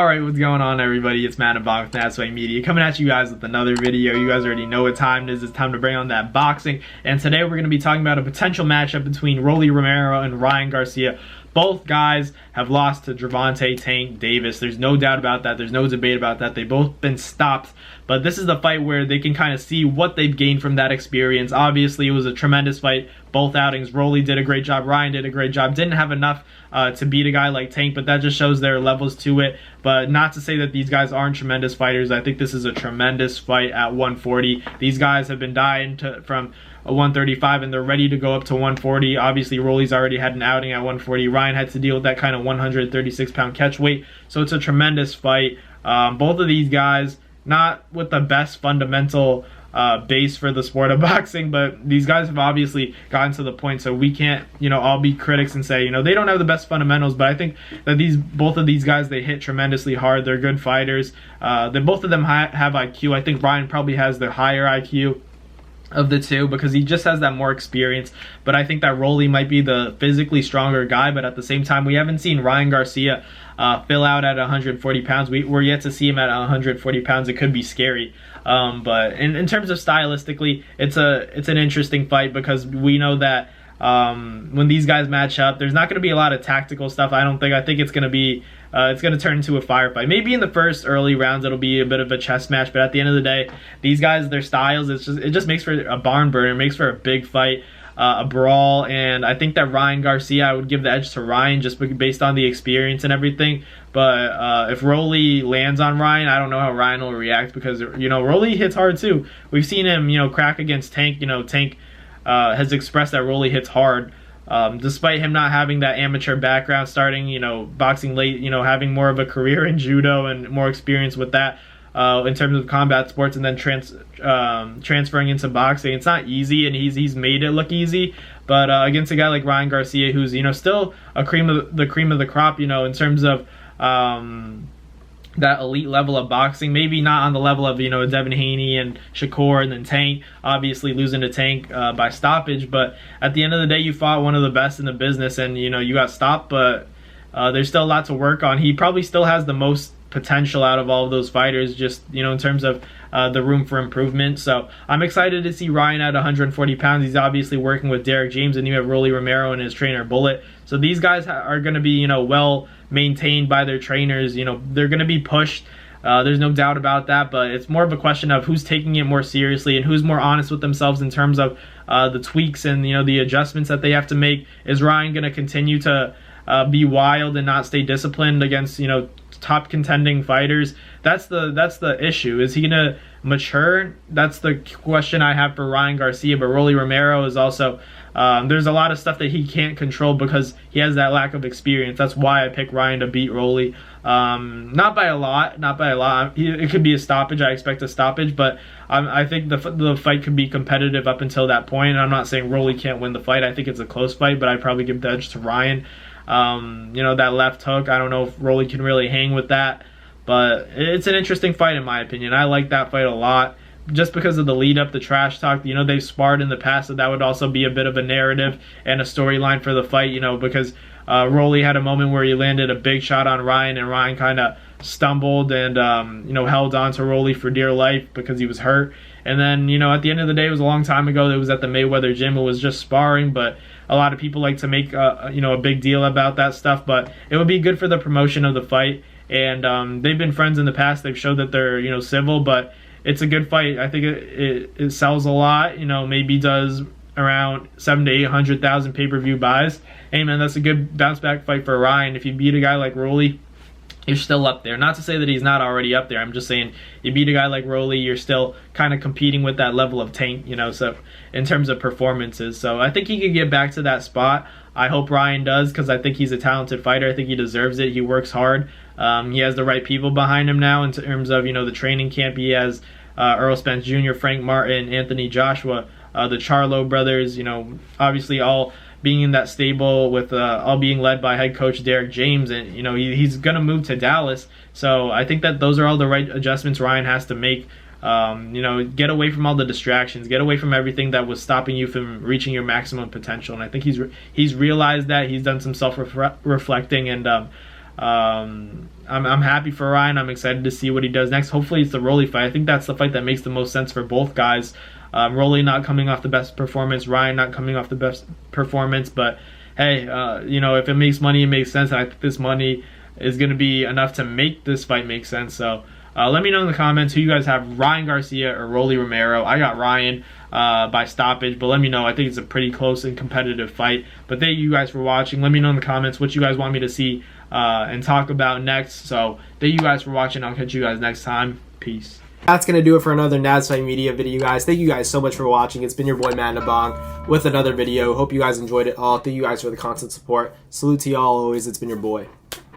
Alright, what's going on, everybody? It's Matt and Box with That's Why Media coming at you guys with another video. You guys already know what time it is. It's time to bring on that boxing. And today we're going to be talking about a potential matchup between Romero and Ryan Garcia. Both guys have lost to Gervonta Tank Davis. There's no doubt about that. There's no debate about that. They've both been stopped. But this is the fight where they can kind of see what they've gained from that experience. Obviously, it was a tremendous fight. Both outings. Rolly did a great job. Ryan did a great job. Didn't have enough to beat a guy like Tank, but that just shows their levels to it. But not to say that these guys aren't tremendous fighters. I think this is a tremendous fight at 140. These guys have been dying from 135 and they're ready to go up to 140. Obviously, Rolly's already had an outing at 140. Ryan had to deal with that kind of 136-pound catch weight. So it's a tremendous fight. Both of these guys, not with the best fundamental base for the sport of boxing, but these guys have obviously gotten to the point, so we can't, all be critics and say, they don't have the best fundamentals. But I think that both of these guys, they hit tremendously hard. They're good fighters. Both of them have IQ. I think Ryan probably has the higher IQ of the two because he just has that more experience. But I think that Rolly might be the physically stronger guy, but at the same time, we haven't seen Ryan Garcia fill out at 140 pounds. We're yet to see him at 140 pounds. It could be scary. But in terms of stylistically, it's an interesting fight because we know that when these guys match up, there's not going to be a lot of tactical stuff. I think it's going to be it's going to turn into a firefight. Maybe in the first early rounds it'll be a bit of a chess match, but at the end of the day, these guys, their styles, it just makes for a barn burner. It makes for a big fight, a brawl. And I think that Ryan Garcia, I would give the edge to Ryan just based on the experience and everything. But if Rolly lands on Ryan, I don't know how Ryan will react because Rolly hits hard too. We've seen him crack against Tank. Tank has expressed that Rolly hits hard. Despite him not having that amateur background, starting, boxing late, having more of a career in judo and more experience with that in terms of combat sports, and then transferring into boxing, it's not easy, and he's made it look easy. But against a guy like Ryan Garcia, who's still a cream of the crop, in terms of that elite level of boxing, maybe not on the level of Devin Haney and Shakur and then Tank, obviously losing to Tank by stoppage. But at the end of the day, you fought one of the best in the business, and you got stopped. But there's still a lot to work on. He probably still has the most potential out of all of those fighters, just in terms of the room for improvement. So I'm excited to see Ryan at 140 pounds. He's obviously working with Derek James, and you have Rolly Romero and his trainer Bullet. So these guys are going to be well maintained by their trainers. They're going to be pushed. There's no doubt about that, but it's more of a question of who's taking it more seriously and who's more honest with themselves in terms of the tweaks and the adjustments that they have to make. Is Ryan going to continue to be wild and not stay disciplined against top contending fighters? That's the issue. Is he gonna mature? That's the question I have for Ryan Garcia. But Rolly Romero is also there's a lot of stuff that he can't control because he has that lack of experience. That's why I pick Ryan to beat Rolly. Not by a lot. It could be a stoppage. I expect a stoppage, but I think the fight could be competitive up until that point. And I'm not saying Rolly can't win the fight. I think it's a close fight, but I'd probably give the edge to Ryan. That left hook, I don't know if Rolly can really hang with that, but it's an interesting fight in my opinion. I like that fight a lot just because of the lead up, the trash talk. They've sparred in the past, so that would also be a bit of a narrative and a storyline for the fight, because Rolly had a moment where he landed a big shot on Ryan, and Ryan kind of stumbled and held on to Rolly for dear life because he was hurt. And then at the end of the day, it was a long time ago. It was at the Mayweather gym. It was just sparring, but a lot of people like to make a big deal about that stuff. But it would be good for the promotion of the fight. And they've been friends in the past. They've showed that they're civil, but it's a good fight. I think it sells a lot. Maybe does around 700,000 to 800,000 pay-per-view buys. Hey man, that's a good bounce back fight for Ryan. If you beat a guy like Rolly, you're still up there. Not to say that he's not already up there. I'm just saying you beat a guy like Rolly, you're still kind of competing with that level of Tank, so in terms of performances. So I think he could get back to that spot. I hope Ryan does because I think he's a talented fighter. I think he deserves it. He works hard. He has the right people behind him now in terms of, the training camp. He has Earl Spence Jr., Frank Martin, Anthony Joshua, the Charlo brothers, obviously all being in that stable with all being led by head coach Derek James, and he's gonna move to Dallas. So I think that those are all the right adjustments Ryan has to make. Get away from all the distractions, get away from everything that was stopping you from reaching your maximum potential. And I think he's realized that. He's done some self-reflecting, and I'm happy for Ryan. I'm excited to see what he does next. Hopefully it's the Rolly fight. I think that's the fight that makes the most sense for both guys. Rolly not coming off the best performance, Ryan not coming off the best performance, but hey, if it makes money, it makes sense. And I think this money is going to be enough to make this fight make sense. So let me know in the comments who you guys have, Ryan Garcia or Rolly Romero. I got Ryan by stoppage, but let me know. I think it's a pretty close and competitive fight. But thank you guys for watching. Let me know in the comments what you guys want me to see and talk about next. So thank you guys for watching. I'll catch you guys next time. Peace. That's going to do it for another NASFight Media video, guys. Thank you guys so much for watching. It's been your boy, Matt Nabong, with another video. Hope you guys enjoyed it all. Thank you guys for the constant support. Salute to y'all always. It's been your boy.